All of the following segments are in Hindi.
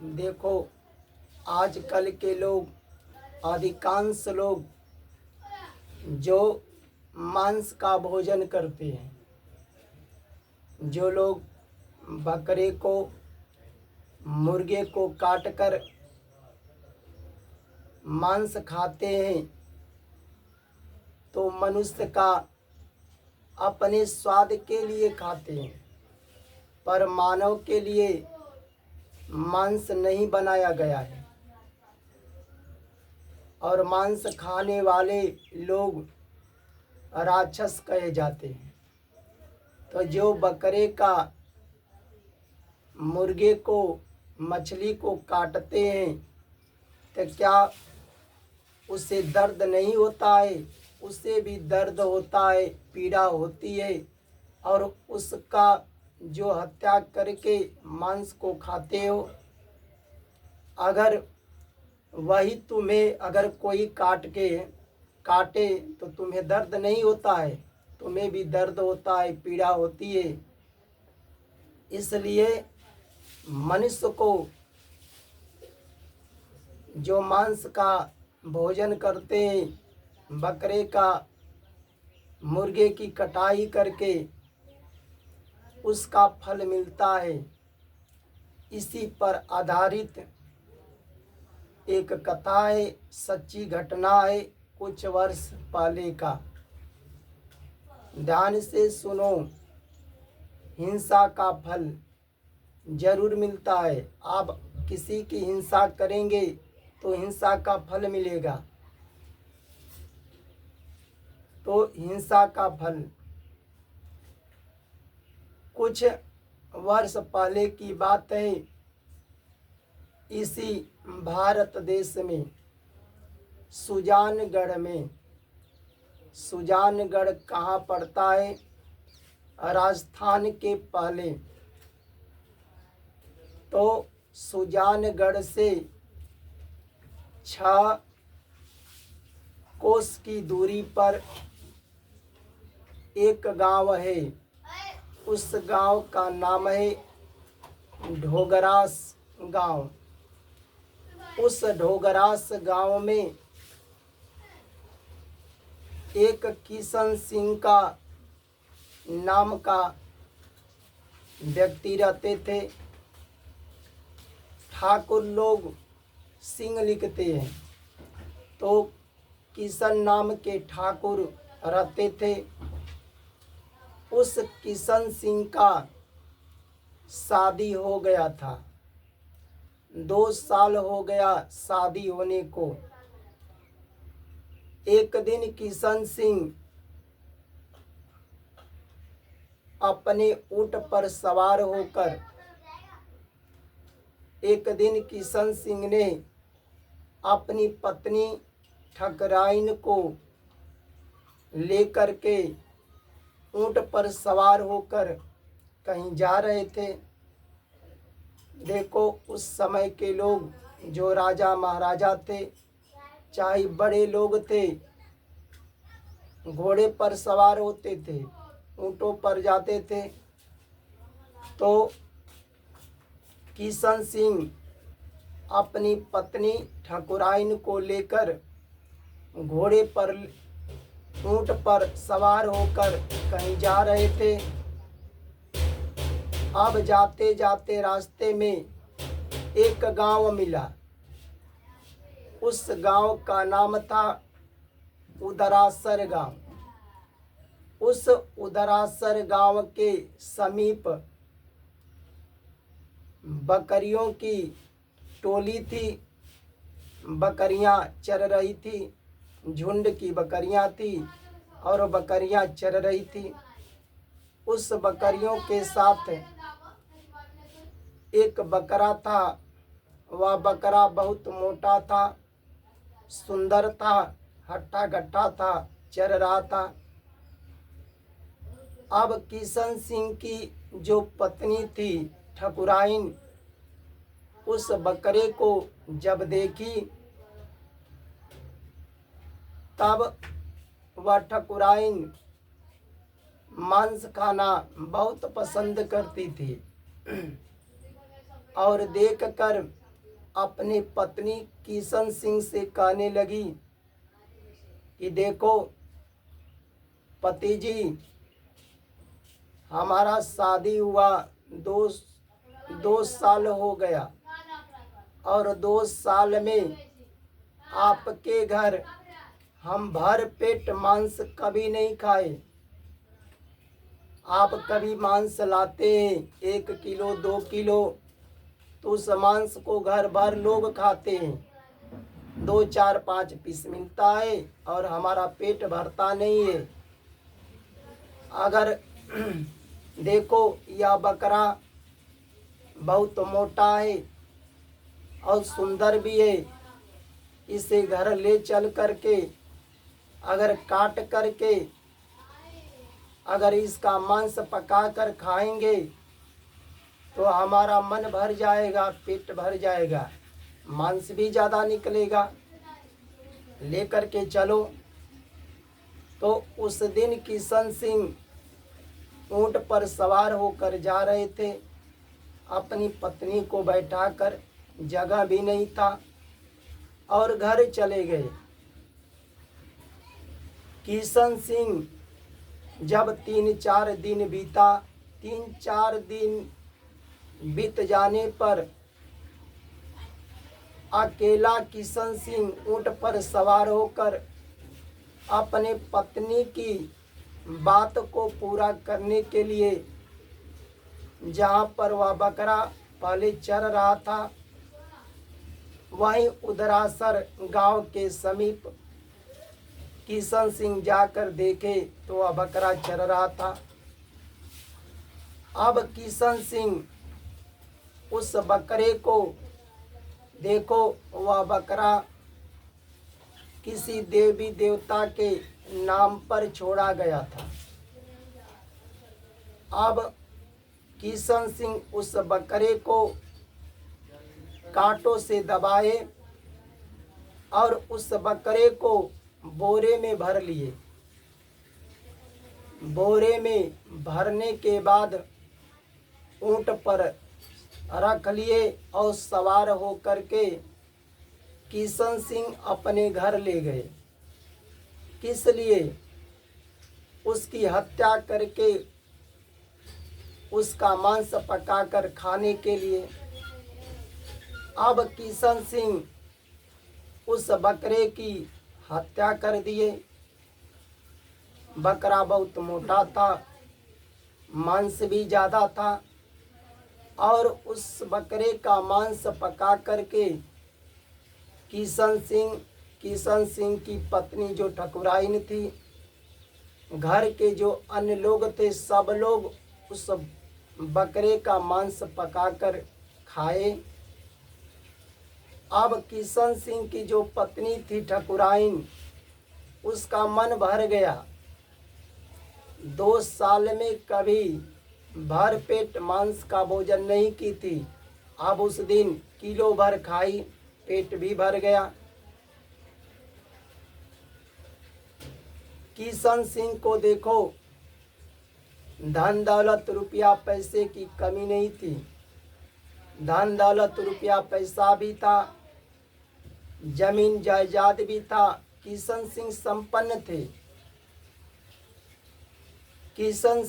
देखो, आजकल के लोग, अधिकांश लोग जो मांस का भोजन करते हैं, जो लोग बकरे को, मुर्गे को काटकर मांस खाते हैं, तो मनुष्य का अपने स्वाद के लिए खाते हैं, पर मानव के लिए मांस नहीं बनाया गया है। और मांस खाने वाले लोग राक्षस कहे जाते हैं। तो जो बकरे का, मुर्गे को, मछली को काटते हैं, तो क्या उससे दर्द नहीं होता है? उससे भी दर्द होता है, पीड़ा होती है। और उसका जो हत्या करके मांस को खाते हो, अगर वही तुम्हें, अगर कोई काटे तो तुम्हें दर्द नहीं होता है? तुम्हें भी दर्द होता है, पीड़ा होती है। इसलिए मनुष्य को जो मांस का भोजन करते हैं, बकरे का, मुर्गे की कटाई करके उसका फल मिलता है। इसी पर आधारित एक कथा है, सच्ची घटना है, कुछ वर्ष पहले का। ध्यान से सुनो, हिंसा का फल जरूर मिलता है। आप किसी की हिंसा करेंगे तो हिंसा का फल मिलेगा। तो हिंसा का फल, कुछ वर्ष पहले की बात है, इसी भारत देश में सुजानगढ़ कहाँ पड़ता है? राजस्थान के पहले। तो सुजानगढ़ से 6 कोस की दूरी पर एक गांव है। उस गांव का नाम है ढोगरास गांव। उस ढोगरास गांव में एक किशन सिंह का नाम का व्यक्ति रहते थे। ठाकुर लोग सिंह लिखते हैं, तो किशन नाम के ठाकुर रहते थे। उस किशन सिंह का शादी हो गया था। 2 साल हो गया शादी होने को। एक दिन किशन सिंह अपने ऊंट पर सवार होकर, एक दिन किशन सिंह ने अपनी पत्नी ठकुराइन को लेकर के ऊंट पर सवार होकर कहीं जा रहे थे। देखो, उस समय के लोग, जो राजा महाराजा थे, चाहे बड़े लोग थे, घोड़े पर सवार होते थे, ऊंटों पर जाते थे। तो किशन सिंह अपनी पत्नी ठकुराइन को लेकर घोड़े पर, ऊंट पर सवार होकर कहीं जा रहे थे। अब जाते जाते रास्ते में एक गांव मिला। उस गांव का नाम था उदरासर गांव। उस उदरासर गांव के समीप बकरियों की टोली थी। बकरियां चर रही थी, झुंड की बकरियां थी और बकरियां चर रही थी। उस बकरियों के साथ एक बकरा था। वह बकरा बहुत मोटा था, सुंदर था, हट्टा गट्टा था, चर रहा था। अब किशन सिंह की जो पत्नी थी ठकुराइन, उस बकरे को जब देखी, तब वह ठकुराइन मांस खाना बहुत पसंद करती थी। और देखकर अपनी पत्नी किशन सिंह से कहने लगी कि देखो पति जी, हमारा शादी हुआ दो साल हो गया और 2 साल में आपके घर हम भर पेट मांस कभी नहीं खाए। आप कभी मांस लाते हैं 1 किलो 2 किलो, तो उस मांस को घर भर लोग खाते हैं। 2 4 5 पीस मिलता है और हमारा पेट भरता नहीं है। अगर देखो यह बकरा बहुत मोटा है और सुंदर भी है, इसे घर ले चल करके अगर काट करके अगर इसका मांस पका कर खाएंगे तो हमारा मन भर जाएगा, पेट भर जाएगा, मांस भी ज़्यादा निकलेगा, ले करके चलो। तो उस दिन किशन सिंह ऊंट पर सवार होकर जा रहे थे। अपनी पत्नी को बैठाकर, जगह भी नहीं था और घर चले गए। किशन सिंह जब 3-4 दिन बीता, 3-4 दिन बीत जाने पर अकेला किशन सिंह ऊंट पर सवार होकर अपने पत्नी की बात को पूरा करने के लिए जहाँ पर वह बकरा पहले चर रहा था, वहीं उदरासर गांव के समीप किशन सिंह जाकर देखे तो वह बकरा चर रहा था। अब किशन सिंह उस बकरे को देखो, वह बकरा किसी देवी देवता के नाम पर छोड़ा गया था। अब किशन सिंह उस बकरे को कांटों से दबाए और उस बकरे को बोरे में भर लिए। बोरे में भरने के बाद ऊंट पर रख लिए और सवार होकर के किशन सिंह अपने घर ले गए। किस लिए? उसकी हत्या करके उसका मांस पकाकर खाने के लिए। अब किशन सिंह उस बकरे की हत्या कर दिए। बकरा बहुत मोटा था, मांस भी ज़्यादा था और उस बकरे का मांस पका करके किशन सिंह की पत्नी जो ठकुराइन थी, घर के जो अन्य लोग थे, सब लोग उस बकरे का मांस पकाकर खाए। अब किशन सिंह की जो पत्नी थी ठकुराइन, उसका मन भर गया। 2 साल में कभी भर पेट मांस का भोजन नहीं की थी, अब उस दिन किलो भर खाई, पेट भी भर गया। किशन सिंह को देखो, धन दौलत रुपया पैसे की कमी नहीं थी। धन दौलत रुपया पैसा भी था, जमीन जायदाद भी था। किशन सिंह संपन्न थे। किशन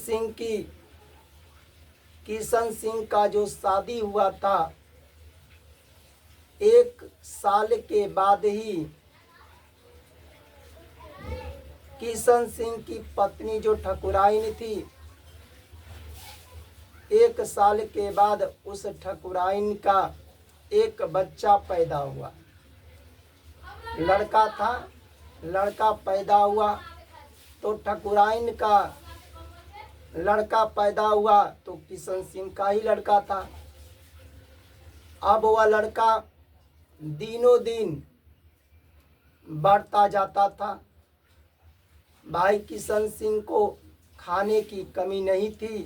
सिंह का जो शादी हुआ था, 1 साल के बाद ही किशन सिंह की पत्नी जो ठकुराइन थी, 1 साल के बाद उस ठकुराइन का एक बच्चा पैदा हुआ। लड़का था, लड़का पैदा हुआ तो ठकुराइन का लड़का पैदा हुआ तो किशन सिंह का ही लड़का था। अब वह लड़का दिनों दिन बढ़ता जाता था। भाई किशन सिंह को खाने की कमी नहीं थी,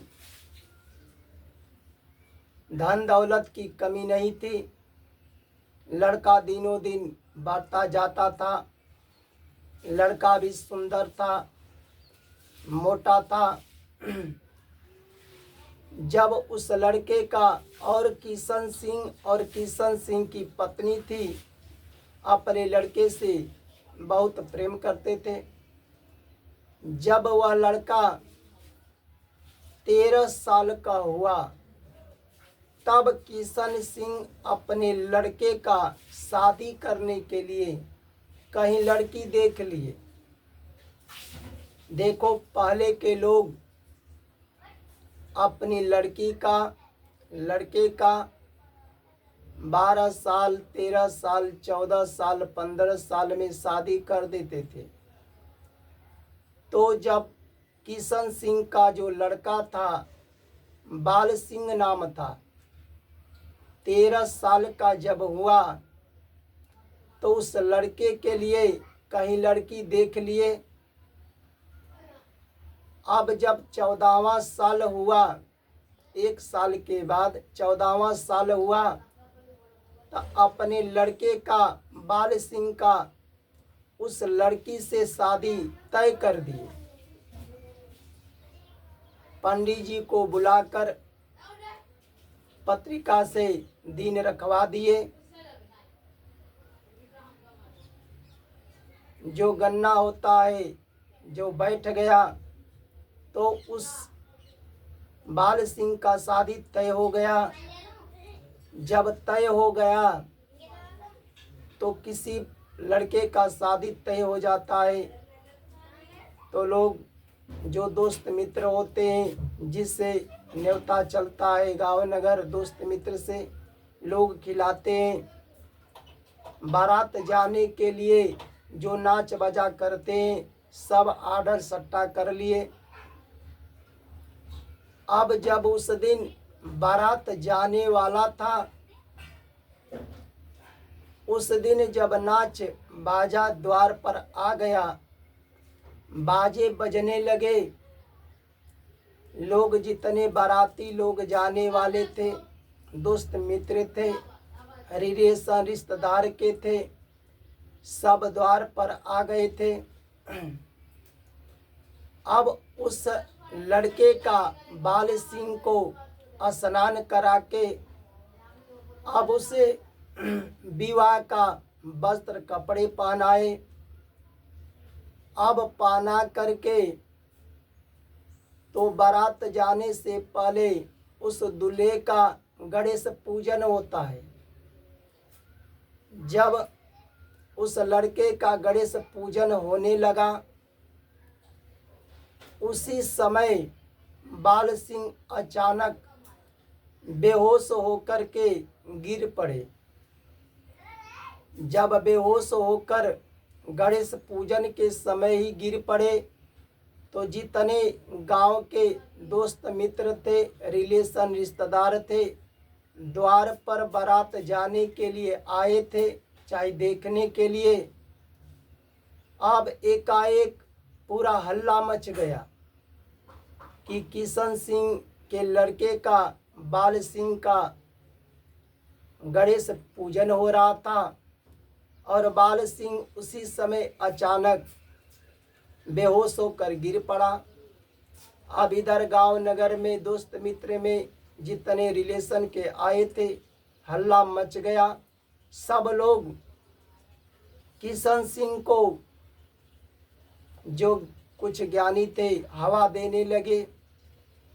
धन दौलत की कमी नहीं थी। लड़का दिनों दिन बढ़ता जाता था। लड़का भी सुंदर था, मोटा था। जब उस लड़के का और किशन सिंह की पत्नी थी अपने लड़के से बहुत प्रेम करते थे। जब वह लड़का 13 साल का हुआ तब किशन सिंह अपने लड़के का शादी करने के लिए कहीं लड़की देख लिए। देखो, पहले के लोग अपनी लड़के का 12 साल, 13 साल, 14 साल, 15 साल में शादी कर देते थे। तो जब किशन सिंह का जो लड़का था, बाल सिंह नाम था, 13 साल का जब हुआ तो उस लड़के के लिए कहीं लड़की देख लिए। अब जब 14वां साल हुआ, 1 साल के बाद 14वां साल हुआ, तो अपने लड़के का, बाल सिंह का, उस लड़की से शादी तय कर दी। पंडित जी को बुलाकर पत्रिका से दिन रखवा दिए। जो गन्ना होता है जो बैठ गया तो उस बाल सिंह का शादी तय हो गया। जब तय हो गया तो किसी लड़के का शादी तय हो जाता है तो लोग जो दोस्त मित्र होते हैं, जिससे न्योता चलता है गांव नगर, दोस्त मित्र से लोग खिलाते हैं। बारात जाने के लिए जो नाच बजा करते हैं सब आर्डर सट्टा कर लिए। अब जब उस दिन बारात जाने वाला था, उस दिन जब नाच बाजा द्वार पर आ गया, बाजे बजने लगे, लोग जितने बाराती लोग जाने वाले थे, दोस्त मित्र थे, रिलेशन रिश्तेदार के थे, सब द्वार पर आ गए थे। अब उस लड़के का, बाल सिंह को स्नान करा के अब उसे विवाह का वस्त्र कपड़े पहनाए। अब पहना करके तो बारात जाने से पहले उस दूल्हे का गणेश पूजन होता है। जब उस लड़के का गणेश पूजन होने लगा, उसी समय बाल सिंह अचानक बेहोश होकर के गिर पड़े। जब बेहोश होकर गणेश पूजन के समय ही गिर पड़े तो जितने गांव के दोस्त मित्र थे, रिलेशन रिश्तेदार थे, द्वार पर बारात जाने के लिए आए थे, चाहे देखने के लिए, अब एकाएक पूरा हल्ला मच गया कि किशन सिंह के लड़के का, बाल सिंह का गणेश पूजन हो रहा था और बाल सिंह उसी समय अचानक बेहोश होकर गिर पड़ा। अब इधर गांव नगर में दोस्त मित्र में जितने रिलेशन के आए थे, हल्ला मच गया। सब लोग किशन सिंह को, जो कुछ ज्ञानी थे, हवा देने लगे,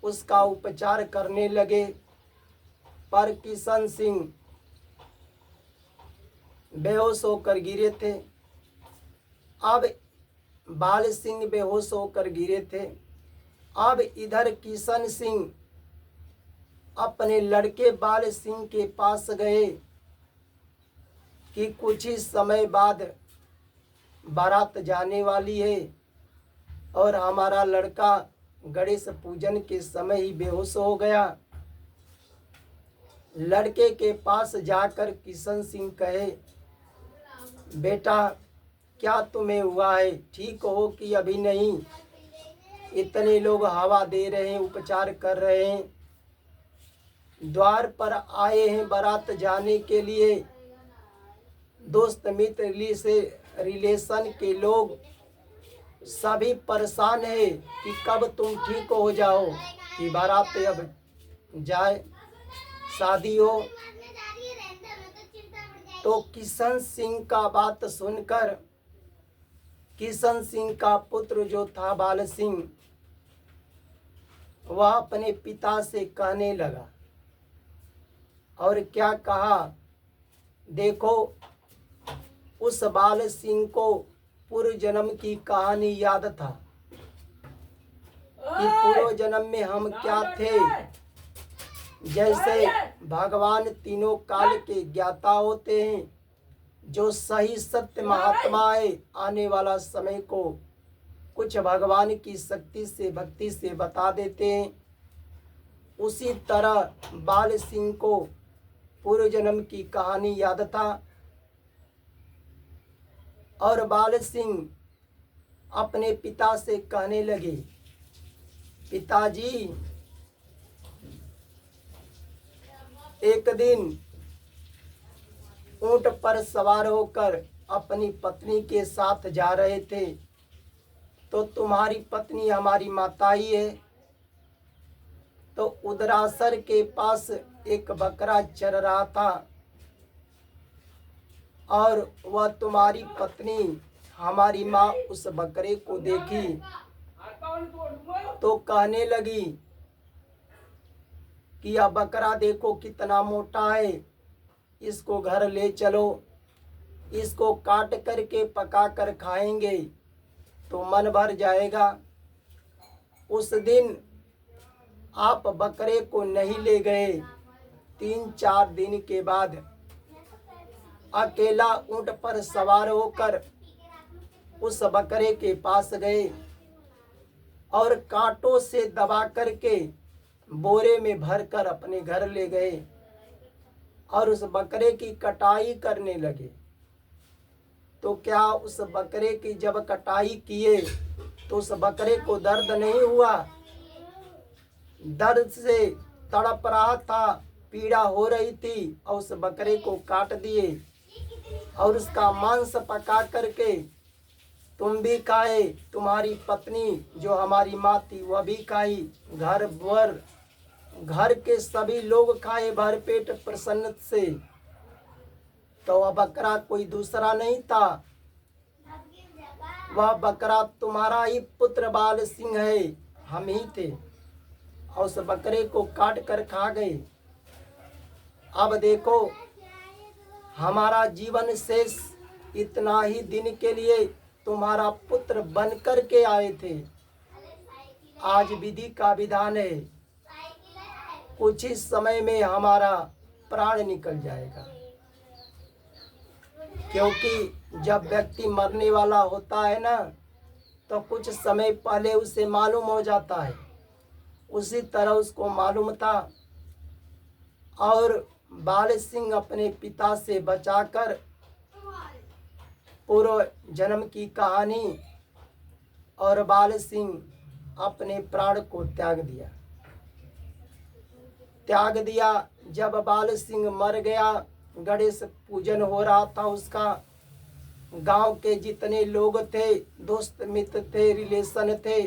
उसका उपचार करने लगे, पर किशन सिंह बेहोश होकर गिरे थे। अब बाल सिंह बेहोश होकर गिरे थे। अब इधर किशन सिंह अपने लड़के बाल सिंह के पास गए कि कुछ ही समय बाद बारात जाने वाली है और हमारा लड़का गणेश पूजन के समय ही बेहोश हो गया। लड़के के पास जाकर किशन सिंह कहे, बेटा क्या तुम्हें हुआ है, ठीक हो कि अभी नहीं? इतने लोग हवा दे रहे हैं, उपचार कर रहे हैं, द्वार पर आए हैं बारात जाने के लिए, दोस्त मित्र से रिलेशन के लोग सभी परेशान है कि कब तुम ठीक हो जाओ कि बारात अब जाए, शादी हो। तो किशन सिंह का बात सुनकर किशन सिंह का पुत्र जो था बाल सिंह, वह अपने पिता से कहने लगा, और क्या कहा, देखो उस बाल सिंह को पूर्व जन्म की कहानी याद था कि पूर्व जन्म में हम क्या थे। जैसे भगवान तीनों काल के ज्ञाता होते हैं, जो सही सत्य महात्मा है, आने वाला समय को कुछ भगवान की शक्ति से भक्ति से बता देते हैं। उसी तरह बाल सिंह को पूर्व जन्म की कहानी याद था, और बाल सिंह अपने पिता से कहने लगे, पिताजी, एक दिन ऊंट पर सवार होकर अपनी पत्नी के साथ जा रहे थे, तो तुम्हारी पत्नी हमारी माता ही है। तो उदरासर के पास एक बकरा चर रहा था, और वह तुम्हारी पत्नी हमारी माँ उस बकरे को देखी तो कहने लगी कि यह बकरा देखो कितना मोटा है, इसको घर ले चलो, इसको काट करके पका कर खाएंगे तो मन भर जाएगा। उस दिन आप बकरे को नहीं ले गए। 3-4 दिन के बाद अकेला ऊंट पर सवार होकर उस बकरे के पास गए और कांटों से दबा करके बोरे में भरकर अपने घर ले गए और उस बकरे की कटाई करने लगे। तो क्या उस बकरे की जब कटाई किए तो उस बकरे को दर्द नहीं हुआ? दर्द से तड़प रहा था, पीड़ा हो रही थी, और उस बकरे को काट दिए और उसका मांस पका करके तुम भी खाए, तुम्हारी पत्नी जो हमारी माँ थी वह भी खाई, घर के सभी लोग खाए भर पेट प्रसन्न से। तो वह बकरा कोई दूसरा नहीं था, वह बकरा तुम्हारा ही पुत्र बाल सिंह है, हम ही थे, और उस बकरे को काट कर खा गए। अब देखो हमारा जीवन शेष इतना ही दिन के लिए तुम्हारा पुत्र बन कर के आए थे। आज विधि का विधान है, कुछ ही समय में हमारा प्राण निकल जाएगा, क्योंकि जब व्यक्ति मरने वाला होता है ना, तो कुछ समय पहले उसे मालूम हो जाता है। उसी तरह उसको मालूम था, और बाल सिंह अपने पिता से बचाकर पूर्व जन्म की कहानी, और बाल सिंह अपने प्राण को त्याग दिया। जब बाल सिंह मर गया, गणेश पूजन हो रहा था उसका, गांव के जितने लोग थे, दोस्त मित्र थे, रिलेशन थे,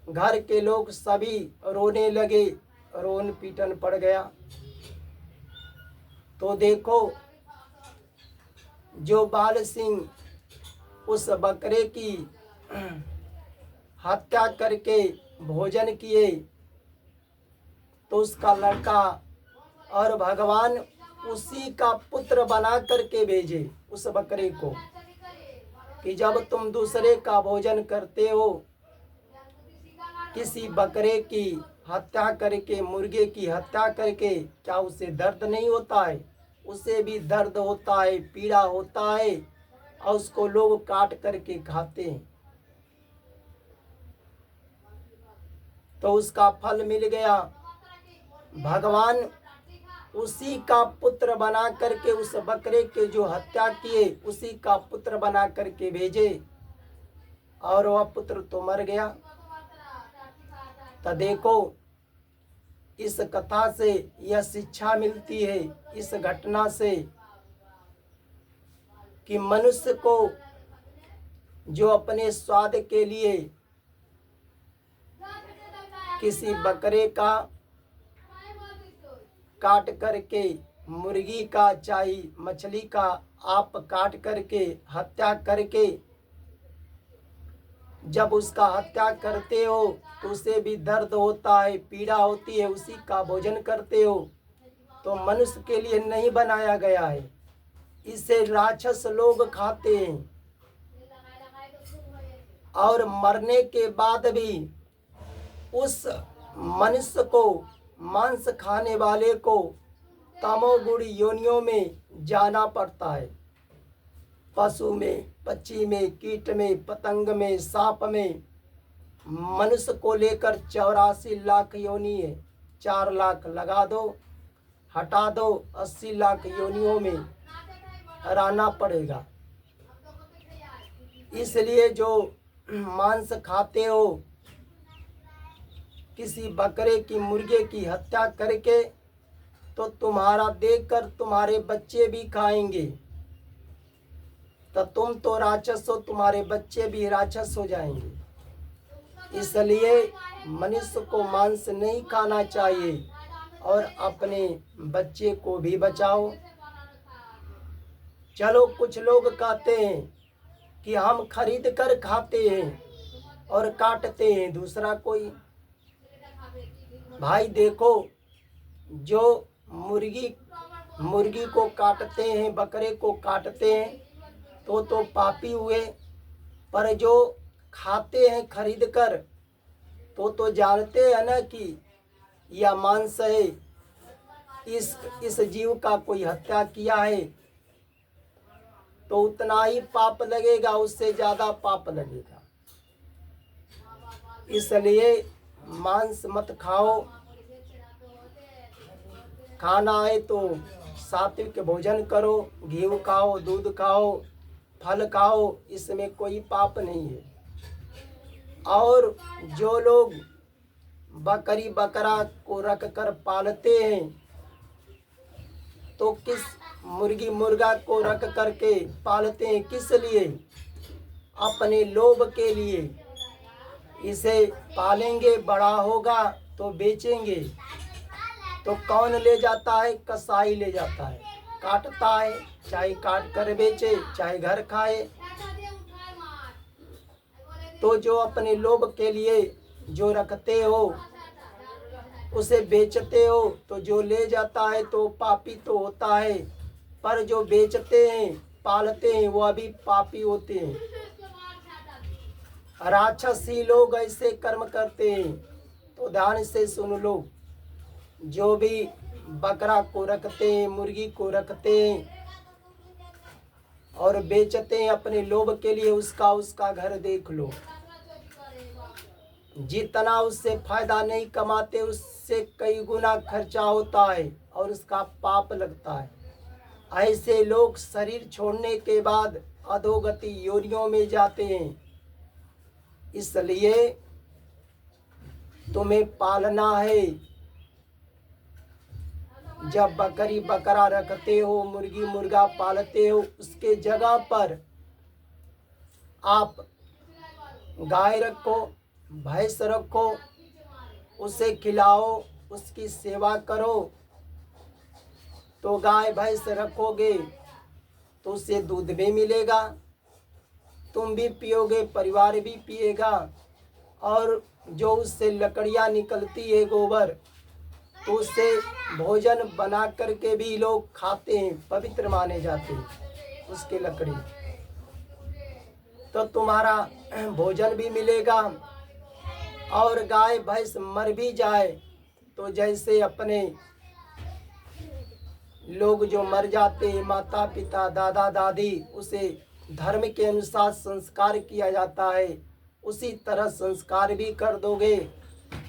घर के लोग सभी रोने लगे, रोन पीटन पड़ गया। तो देखो जो बाल सिंह उस बकरे की हत्या करके भोजन किए, तो उसका लड़का और भगवान उसी का पुत्र बना करके भेजे उस बकरे को, कि जब तुम दूसरे का भोजन करते हो, किसी बकरे की हत्या करके, मुर्गे की हत्या करके, क्या उसे दर्द नहीं होता है? उसे भी दर्द होता है, पीड़ा होता है, और उसको लोग काट करके खाते हैं। तो उसका फल मिल गया। भगवान उसी का पुत्र बना करके उस बकरे के जो हत्या किए, उसी का पुत्र बना करके भेजे, और वह पुत्र तो मर गया। तो देखो इस कथा से यह शिक्षा मिलती है, इस घटना से, कि मनुष्य को जो अपने स्वाद के लिए किसी बकरे का काट करके, मुर्गी का चाहे मछली का आप काट करके हत्या करके जब उसका हत्या करते हो तो उसे भी दर्द होता है, पीड़ा होती है, उसी का भोजन करते हो। तो मनुष्य के लिए नहीं बनाया गया है, इसे राक्षस लोग खाते हैं। और मरने के बाद भी उस मनुष्य को, मांस खाने वाले को तमोगुण योनियों में जाना पड़ता है। पशु में, पक्षी में, कीट में, पतंग में, सांप में। मनुष्य को लेकर 84 लाख योनि है। 4 लाख लगा दो, हटा दो, 80 लाख योनियों में रहना पड़ेगा। इसलिए जो मांस खाते हो, किसी बकरे की, मुर्गे की हत्या करके, तो तुम्हारा देखकर तुम्हारे बच्चे भी खाएंगे। तो तुम तो राक्षस हो, तुम्हारे बच्चे भी राक्षस हो जाएंगे। इसलिए मनुष्य को मांस नहीं खाना चाहिए और अपने बच्चे को भी बचाओ। चलो, कुछ लोग कहते हैं कि हम खरीद कर खाते हैं और काटते हैं दूसरा कोई। भाई देखो, जो मुर्गी को काटते हैं, बकरे को काटते हैं तो पापी हुए, पर जो खाते हैं खरीद कर तो जानते हैं ना कि यह मांस है, इस जीव का कोई हत्या किया है, तो उतना ही पाप लगेगा, उससे ज़्यादा पाप लगेगा। इसलिए मांस मत खाओ। खाना है तो सात्विक भोजन करो, घी खाओ, दूध खाओ, फल खाओ, इसमें कोई पाप नहीं है। और जो लोग बकरी बकरा को रख कर पालते हैं, तो किस मुर्गी मुर्गा को रख करके पालते हैं, किस लिए? अपने लोभ के लिए। इसे पालेंगे, बड़ा होगा तो बेचेंगे, तो कौन ले जाता है? कसाई ले जाता है, काटता है, चाहे काट कर बेचे, चाहे घर खाए। तो जो अपने लोभ के लिए जो रखते हो, उसे बेचते हो, तो जो ले जाता है तो पापी तो होता है, पर जो बेचते हैं, पालते हैं, वो भी पापी होते हैं। राक्षसी लोग ऐसे कर्म करते हैं। तो ध्यान से सुन लो, जो भी बकरा को रखते हैं, मुर्गी को रखते हैं और बेचते हैं अपने लोभ के लिए, उसका घर देख लो। जितना उससे फायदा नहीं कमाते, उससे कई गुना खर्चा होता है और उसका पाप लगता है। ऐसे लोग शरीर छोड़ने के बाद अधोगति योनियों में जाते हैं। इसलिए तुम्हें पालना है। जब बकरी बकरा रखते हो, मुर्गी मुर्गा पालते हो, उसके जगह पर आप गाय रखो, भैंस रखो, उसे खिलाओ, उसकी सेवा करो। तो गाय भैंस रखोगे तो उससे दूध भी मिलेगा, तुम भी पियोगे, परिवार भी पिएगा। और जो उससे लकड़ियाँ निकलती है, गोबर, तो उससे भोजन बना करके भी लोग खाते हैं, पवित्र माने जाते हैं उसके लकड़ी। तो तुम्हारा भोजन भी मिलेगा। और गाय भैंस मर भी जाए तो जैसे अपने लोग जो मर जाते हैं, माता पिता दादा दादी, उसे धर्म के अनुसार संस्कार किया जाता है, उसी तरह संस्कार भी कर दोगे।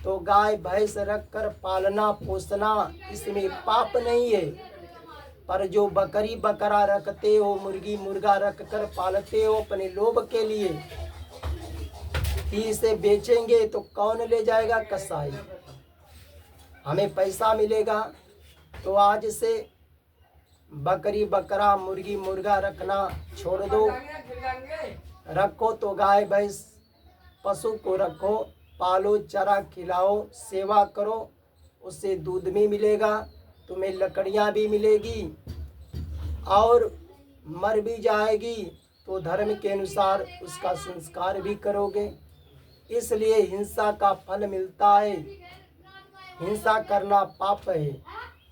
तो गाय भैंस रख कर पालना पोसना, इसमें पाप नहीं है। पर जो बकरी बकरा रखते हो, मुर्गी मुर्गा रख कर पालते हो अपने लोभ के लिए, कि इसे बेचेंगे तो कौन ले जाएगा? कसाई। हमें पैसा मिलेगा। तो आज से बकरी बकरा मुर्गी मुर्गा रखना छोड़ दो। रखो तो गाय भैंस पशु को रखो, पालो, चरा खिलाओ, सेवा करो, उससे दूध भी मिलेगा, तुम्हें लकड़ियाँ भी मिलेगी और मर भी जाएगी तो धर्म के अनुसार उसका संस्कार भी करोगे। इसलिए हिंसा का फल मिलता है, हिंसा करना पाप है।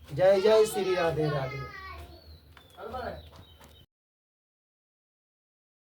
जय जय श्री राधे राधे।